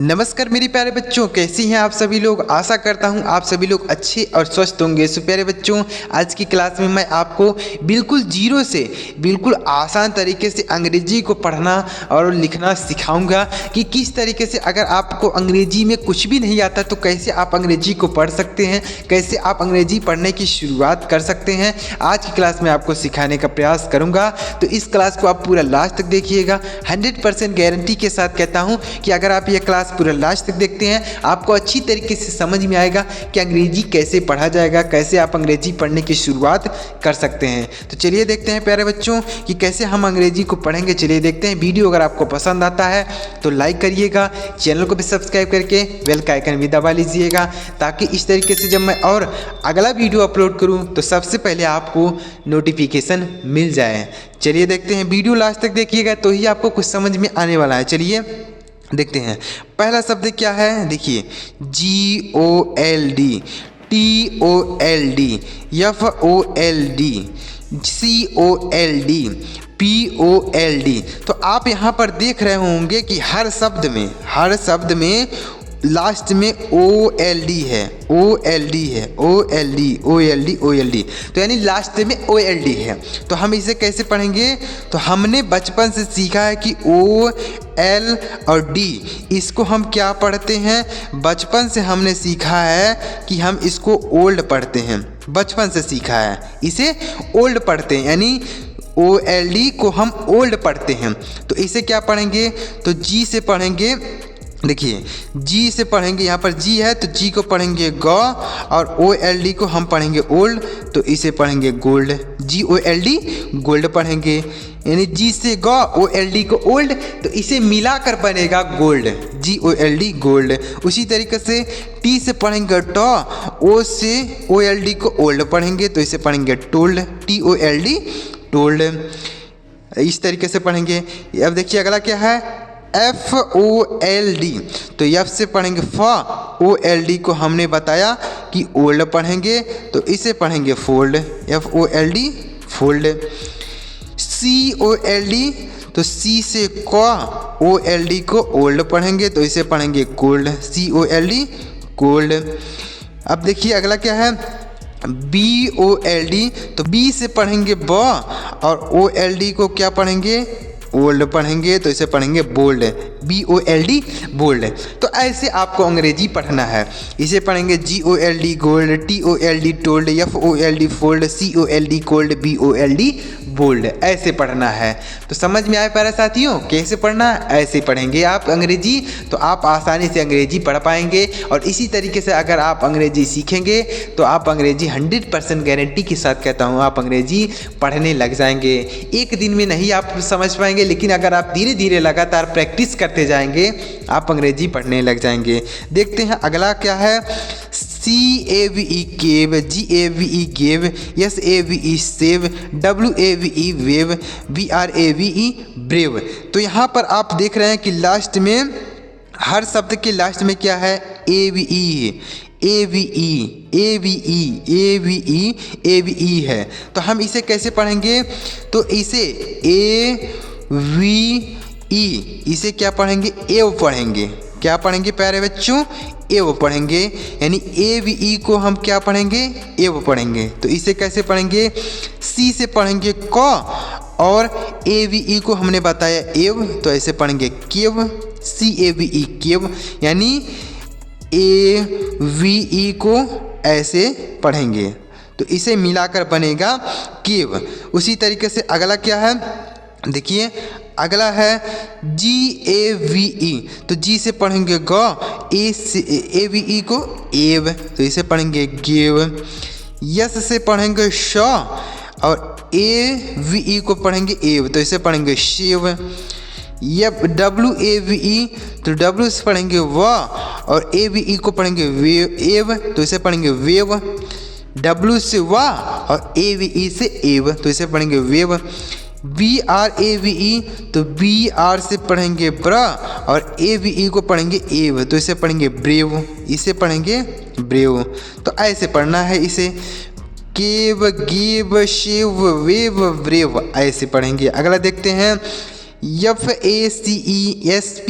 नमस्कार मेरे प्यारे बच्चों, कैसी हैं आप सभी लोग। आशा करता हूं आप सभी लोग अच्छे और स्वस्थ होंगे। सो प्यारे बच्चों, आज की क्लास में मैं आपको बिल्कुल जीरो से बिल्कुल आसान तरीके से अंग्रेजी को पढ़ना और लिखना सिखाऊंगा कि किस तरीके से अगर आपको अंग्रेजी में कुछ भी नहीं आता तो कैसे आप अंग्रेजी को पढ़ सकते हैं, कैसे आप अंग्रेजी पढ़ने की शुरुआत कर सकते हैं। आज की क्लास में आपको सिखाने का प्रयास करूँगा, तो इस क्लास को आप पूरा लास्ट तक देखिएगा। 100% गारंटी के साथ कहता हूँ कि अगर आप यह क्लास पूरा लास्ट तक देखते हैं आपको अच्छी तरीके से समझ में आएगा कि अंग्रेजी कैसे पढ़ा जाएगा, कैसे आप अंग्रेजी पढ़ने की शुरुआत कर सकते हैं। तो चलिए देखते हैं प्यारे बच्चों कि कैसे हम अंग्रेजी को पढ़ेंगे। चलिए देखते हैं। वीडियो अगर आपको पसंद आता है तो लाइक करिएगा, चैनल को भी सब्सक्राइब करके बेल का आइकन भी दबा लीजिएगा, ताकि इस तरीके से जब मैं और अगला वीडियो अपलोड करूँ तो सबसे पहले आपको नोटिफिकेशन मिल जाए। चलिए देखते हैं। वीडियो लास्ट तक देखिएगा तो ही आपको कुछ समझ में आने वाला है। चलिए देखते हैं। पहला शब्द क्या है, देखिए GOLD, TOLD, FOLD, COLD, POLD। तो आप यहाँ पर देख रहे होंगे कि हर शब्द में लास्ट में OLD है, OLD है, OLD, OLD, OLD। तो यानी लास्ट में OLD है। तो हम इसे कैसे पढ़ेंगे, तो हमने बचपन से सीखा है कि O, L और D, इसको हम क्या पढ़ते हैं। बचपन से हमने सीखा है कि हम इसको ओल्ड पढ़ते हैं, बचपन से सीखा है इसे ओल्ड पढ़ते हैं, यानी OLD को हम ओल्ड पढ़ते हैं। तो इसे क्या पढ़ेंगे, तो G से पढ़ेंगे। देखिए G से पढ़ेंगे, यहाँ पर G है तो G को पढ़ेंगे ग, और OLD को हम पढ़ेंगे ओल्ड, तो इसे पढ़ेंगे गोल्ड। GOLD गोल्ड पढ़ेंगे, यानी G से ग, OLD को ओल्ड, तो इसे मिलाकर बनेगा गोल्ड, GOLD गोल्ड। उसी तरीके से T से पढ़ेंगे ट, O से OLD को ओल्ड पढ़ेंगे तो इसे पढ़ेंगे टोल्ड, TOLD टोल्ड। इस तरीके से पढ़ेंगे। अब देखिए अगला क्या है, FOLD। तो F से पढ़ेंगे फ, OLD को हमने बताया कि ओल्ड पढ़ेंगे तो इसे पढ़ेंगे फोल्ड, FOLD फोल्ड। COLD, तो C से क, OLD को ओल्ड पढ़ेंगे तो इसे पढ़ेंगे कोल्ड, COLD कोल्ड। अब देखिए अगला क्या है, BOLD। तो B से पढ़ेंगे ब, और OLD को क्या पढ़ेंगे, ओल्ड पढ़ेंगे तो इसे पढ़ेंगे बोल्ड, BOLD बोल्ड। तो ऐसे आपको अंग्रेजी पढ़ना है। इसे पढ़ेंगे GOLD gold, TOLD told, FOLD fold, COLD cold, BOLD bold. ऐसे पढ़ना है। तो समझ में आए प्यारे साथियों कैसे पढ़ना, ऐसे पढ़ेंगे आप अंग्रेजी तो आप आसानी से अंग्रेजी पढ़ पाएंगे। और इसी तरीके से अगर आप अंग्रेजी सीखेंगे तो आप अंग्रेजी 100% गारंटी के साथ कहता हूँ आप अंग्रेजी पढ़ने लग जाएंगे। एक दिन में नहीं आप समझ पाएंगे, लेकिन अगर आप धीरे धीरे लगातार प्रैक्टिस करते जाएंगे आप अंग्रेजी पढ़ने लग जाएंगे। देखते हैं अगला क्या है, CAVE केव, GAVE gave, SAVE save, WAVE wave, BRAVE brave. तो यहाँ पर आप देख रहे हैं कि लास्ट में हर शब्द के लास्ट में क्या है, AVE, AVE है। तो हम इसे कैसे पढ़ेंगे, तो इसे AVE, इसे क्या पढ़ेंगे, एव पढ़ेंगे। क्या पढ़ेंगे प्यारे बच्चों, एव पढ़ेंगे, यानी AVE को हम क्या पढ़ेंगे, एव पढ़ेंगे। तो इसे कैसे पढ़ेंगे, C से पढ़ेंगे क, और AVE को हमने बताया एव, तो ऐसे पढ़ेंगे केव, CAVE केव, यानी AVE को ऐसे पढ़ेंगे तो इसे मिलाकर बनेगा केव। उसी तरीके से अगला क्या है, देखिए अगला है GAVE। तो G से पढ़ेंगे ग, A से AVE को एव, तो इसे पढ़ेंगे गेव। यस से पढ़ेंगे श, और AVE को पढ़ेंगे एव, तो इसे पढ़ेंगे शेव। WAVE, तो W से पढ़ेंगे व, और AVE को पढ़ेंगे एव, तो इसे पढ़ेंगे वेव। W से व, और AVE से एव, तो इसे पढ़ेंगे वेव। BRAVE, तो BR से पढ़ेंगे ब्र, और AVE को पढ़ेंगे एव, तो इसे पढ़ेंगे ब्रेव, इसे पढ़ेंगे ब्रेव। तो ऐसे पढ़ना है इसे, cave, gave, shave, wave, brave, ऐसे पढ़ेंगे। अगला देखते हैं FACE race,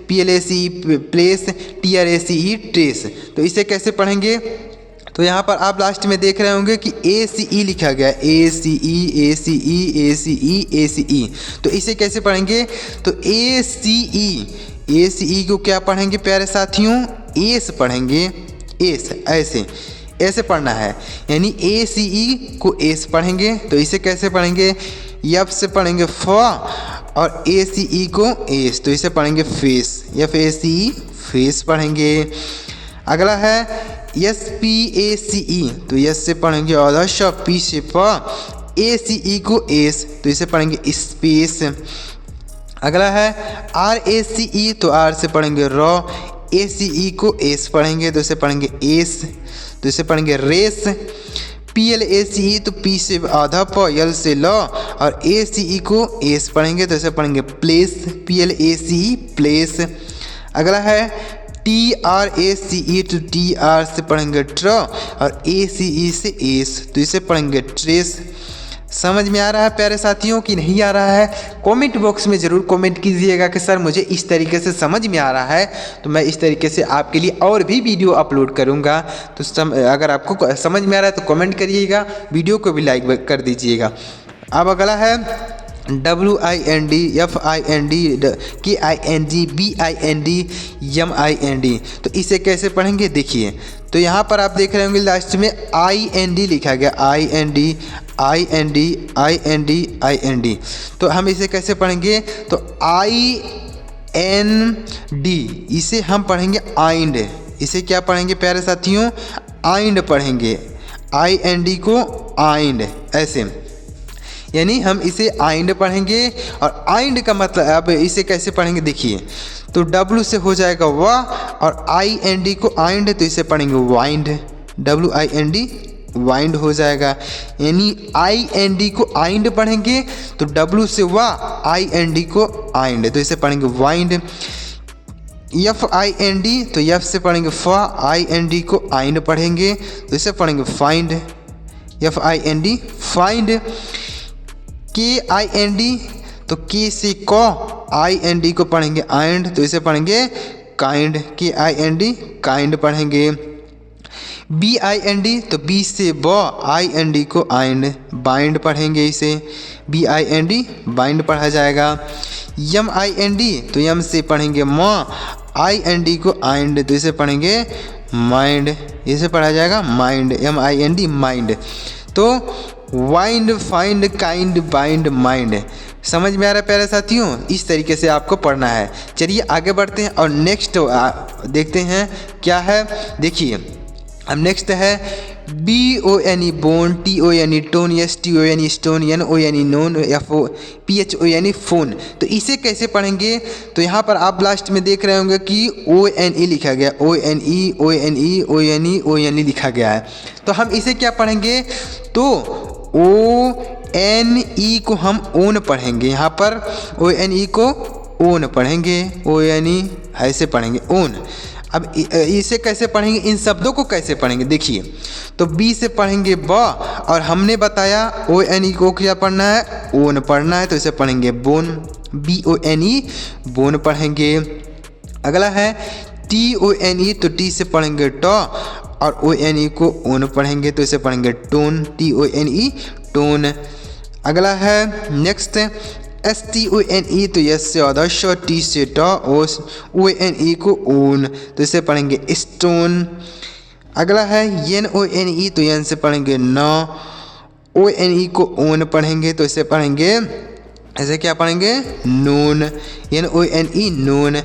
PLACE place, TRACE trace. तो इसे कैसे पढ़ेंगे? तो यहाँ पर आप लास्ट में देख रहे होंगे कि ACE लिखा गया है, ACE। तो इसे कैसे पढ़ेंगे? तो ACE को क्या पढ़ेंगे प्यारे साथियों? एस पढ़ेंगे, एस, ऐसे पढ़ना है, यानी ACE को एस पढ़ेंगे। तो इसे कैसे पढ़ेंगे? F से पढ़ेंगे फ और ACE को एस, तो इसे पढ़ेंगे फेस, FACE फेस पढ़ेंगे। अगला है SPACE, तो यस से पढ़ेंगे आधा श, पी से प, ACE को एस, तो इसे पढ़ेंगे स्पेस। अगला है RACE, तो आर से पढ़ेंगे रॉ, ACE को एस पढ़ेंगे, तो इसे पढ़ेंगे एस, तो इसे पढ़ेंगे रेस। PLACE, तो पी से आधा प, यल से ल और ACE को एस पढ़ेंगे, तो इसे पढ़ेंगे प्लेस, PLACE प्लेस। अगला है TRACE, तो TR से पढ़ेंगे ट्र और ACE से एस, तो इसे पढ़ेंगे ट्रेस। समझ में आ रहा है प्यारे साथियों कि नहीं आ रहा है? कमेंट बॉक्स में ज़रूर कमेंट कीजिएगा कि सर मुझे इस तरीके से समझ में आ रहा है, तो मैं इस तरीके से आपके लिए और भी वीडियो अपलोड करूंगा। तो अगर आपको समझ में आ रहा है तो कमेंट करिएगा, वीडियो को भी लाइक कर दीजिएगा। अब अगला है WIND, FIND, KING, BIND, MIND। तो इसे कैसे पढ़ेंगे? देखिए, तो यहाँ पर आप देख रहे होंगे लास्ट में IND लिखा गया, IND। तो हम इसे कैसे पढ़ेंगे? तो IND, इसे हम पढ़ेंगे आइंड। इसे क्या पढ़ेंगे प्यारे साथियों? आइंड पढ़ेंगे, IND को आइंड, ऐसे, यानी हम इसे आइंड पढ़ेंगे। और आइंड का मतलब, अब इसे कैसे पढ़ेंगे? देखिए, तो W से हो जाएगा वा और IND को आइंड, तो इसे पढ़ेंगे वाइंड, WIND वाइंड हो जाएगा। यानी IND को आइंड पढ़ेंगे, तो W से वा, IND को आइंड, तो इसे पढ़ेंगे वाइंड। FIND, तो F से पढ़ेंगे फा, IND को आइंड पढ़ेंगे, तो इसे पढ़ेंगे फाइंड, FIND फाइंड। KIND, तो K से क, IND को पढ़ेंगे आइंड, तो इसे पढ़ेंगे काइंड, KIND काइंड पढ़ेंगे। BIND, तो B से ब, IND को आइंड, बाइंड पढ़ेंगे, इसे BIND बाइंड पढ़ा जाएगा। MIND, तो M से पढ़ेंगे म, IND को आइंड, तो इसे पढ़ेंगे माइंड, इसे पढ़ा जाएगा माइंड, MIND माइंड। तो wind, find, kind, bind, mind. समझ में आ रहा है प्यारे साथियों? इस तरीके से आपको पढ़ना है। चलिए आगे बढ़ते हैं और नेक्स्ट देखते हैं क्या है। देखिए, अब नेक्स्ट है BONE bone, TONE tone, STONE stone, NONE known, PHONE phone. तो इसे कैसे पढ़ेंगे? तो यहाँ पर आप लास्ट में देख रहे होंगे कि ONE लिखा गया, ONE लिखा गया है। तो हम इसे क्या पढ़ेंगे? तो ONE को हम ओन पढ़ेंगे, यहाँ पर ONE को ओन पढ़ेंगे, ONE ऐसे पढ़ेंगे ओन। अब इसे कैसे पढ़ेंगे? इन शब्दों को कैसे पढ़ेंगे? देखिए, तो B से पढ़ेंगे ब और हमने बताया ONE को क्या पढ़ना है? ओन पढ़ना है, तो इसे पढ़ेंगे बोन, BONE बोन पढ़ेंगे। अगला है TONE, तो T से पढ़ेंगे ट और ONE को ओन पढ़ेंगे, तो इसे पढ़ेंगे टोन, TONE टोन। अगला है नेक्स्ट STONE, तो यस से आधा श, T से ट, ONE को ओन, तो इसे पढ़ेंगे स्टोन। अगला है NONE, तो यन से पढ़ेंगे न, ONE को ओन पढ़ेंगे, तो इसे पढ़ेंगे ऐसे क्या पढ़ेंगे? Known, NONE known.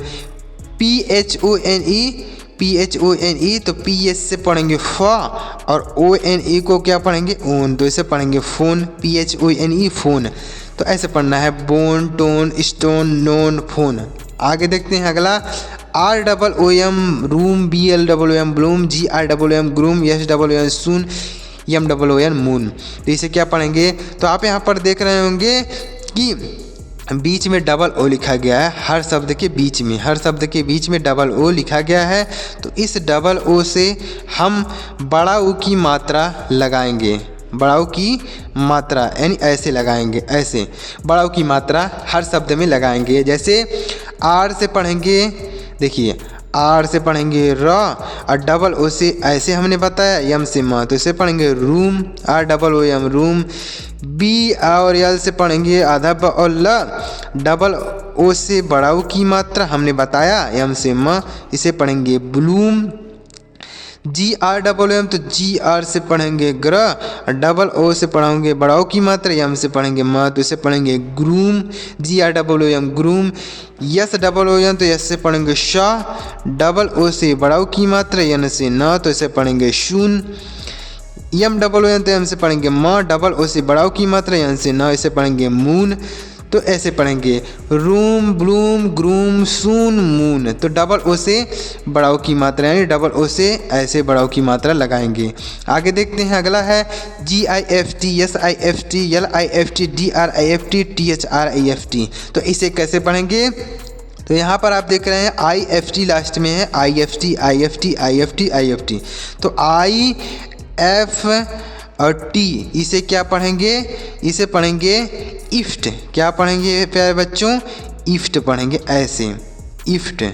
PHONE, तो PS से पढ़ेंगे फा और ONE को क्या पढ़ेंगे? ओन, तो इसे पढ़ेंगे फोन, PHONE फोन। तो ऐसे पढ़ना है, bone, tone, stone, known, phone. आगे देखते हैं अगला ROOM room, BLOOM Bloom, GROOM groom, SOON सून, MOON मून। तो इसे क्या पढ़ेंगे? तो आप यहाँ पर देख रहे होंगे कि बीच में डबल ओ लिखा गया है, हर शब्द के बीच में डबल ओ लिखा गया है। तो इस डबल ओ से हम बड़ा ऊ की मात्रा लगाएंगे, बड़ाऊ की मात्रा यानी ऐसे लगाएंगे, ऐसे बड़ाऊ की मात्रा हर शब्द में लगाएंगे। जैसे आर से पढ़ेंगे, देखिए आर से पढ़ेंगे र और डबल ओ से ऐसे हमने बताया, यम से म तो इसे पढ़ेंगे room, R double O M room. B और यल से पढ़ेंगे आधा ब और ल, डबल ओ से बड़ाऊ की मात्रा हमने बताया, यम से म इसे पढ़ेंगे bloom. G R double M तो जी आर से पढ़ेंगे ग्र, डबल ओ से पढ़ेंगे बड़ाऊ की मात्रा, यम से पढ़ेंगे म तो इसे पढ़ेंगे groom, G R double O M groom. S double O N तो यस से पढ़ेंगे शाह, डबल ओ से बड़ाऊ की मात्रा, यन से न तो इसे पढ़ेंगे शून। यम डबल ओ एन तो एम से पढ़ेंगे म, डबल ओ से बड़ाऊ की मात्रा, यन से न इसे पढ़ेंगे मून। तो ऐसे पढ़ेंगे रूम ब्लूम ग्रूम सून मून। तो डबल ओ से बड़ाऊ की मात्रा यानी डबल ओ से ऐसे बड़ाऊ की मात्रा लगाएंगे। आगे देखते हैं, अगला है G I F T, S I F T, L I F T, D R I F T, T H R I F T. तो इसे कैसे पढ़ेंगे? तो यहाँ पर आप देख रहे हैं आई एफ टी लास्ट में है, आई F T I F T I F T I F T. तो आई एफ और टी इसे क्या पढ़ेंगे? इसे पढ़ेंगे इफ्ट। क्या पढ़ेंगे प्यारे बच्चों? इफ्ट पढ़ेंगे, ऐसे इफ्ट।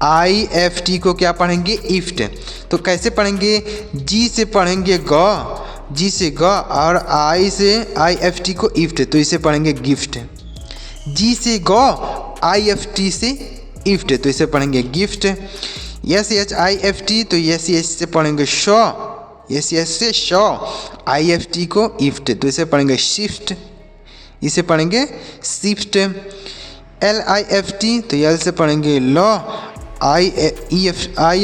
आई एफ टी को क्या पढ़ेंगे? इफ्ट। तो कैसे पढ़ेंगे? जी से पढ़ेंगे ग, जी से ग, और आई से आई एफ टी को इफ्ट, तो इसे पढ़ेंगे गिफ्ट। जी से ग, आई एफ टी से इफ्ट, तो इसे पढ़ेंगे gift. S H I F T तो एस एच से पढ़ेंगे शो, एस एच से शो, आई एफ टी को इफ्ट, तो इसे पढ़ेंगे शिफ्ट, इसे पढ़ेंगे shift. L I F T तो एल से पढ़ेंगे लॉ, आई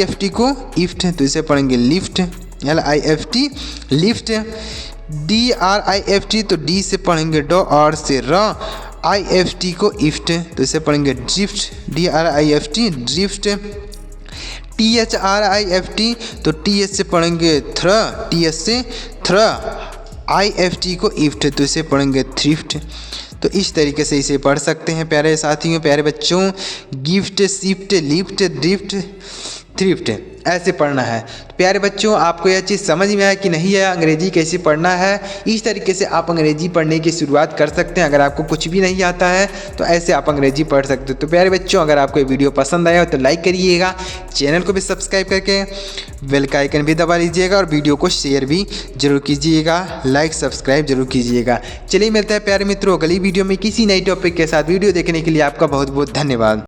एफ टी को इफ्ट, तो इसे पढ़ेंगे lift, L I F T lift. D R I F T तो डी से पढ़ेंगे डो, आर से र, आई एफ टी को इफ्ट, तो इसे पढ़ेंगे drift, D R I F T drift. T H R I F T तो टी एच से पढ़ेंगे थ्र, टी एच से थ्र, आई एफ टी को इफ्ट, तो इसे पढ़ेंगे थ्रिफ्ट। तो इस तरीके से इसे पढ़ सकते हैं प्यारे साथियों, प्यारे बच्चों। Gift, shift, lift, drift, thrift ऐसे पढ़ना है। तो प्यारे बच्चों, आपको यह चीज़ समझ में आया कि नहीं है अंग्रेजी कैसे पढ़ना है? इस तरीके से आप अंग्रेजी पढ़ने की शुरुआत कर सकते हैं। अगर आपको कुछ भी नहीं आता है तो ऐसे आप अंग्रेजी पढ़ सकते हो। तो प्यारे बच्चों, अगर आपको ये वीडियो पसंद आया हो तो लाइक करिएगा, चैनल को भी सब्सक्राइब करके बेल का आइकन भी दबा लीजिएगा और वीडियो को शेयर भी जरूर कीजिएगा, लाइक सब्सक्राइब जरूर कीजिएगा। चलिए मिलते हैं प्यारे मित्रों अगली वीडियो में किसी नई टॉपिक के साथ। वीडियो देखने के लिए आपका बहुत बहुत धन्यवाद।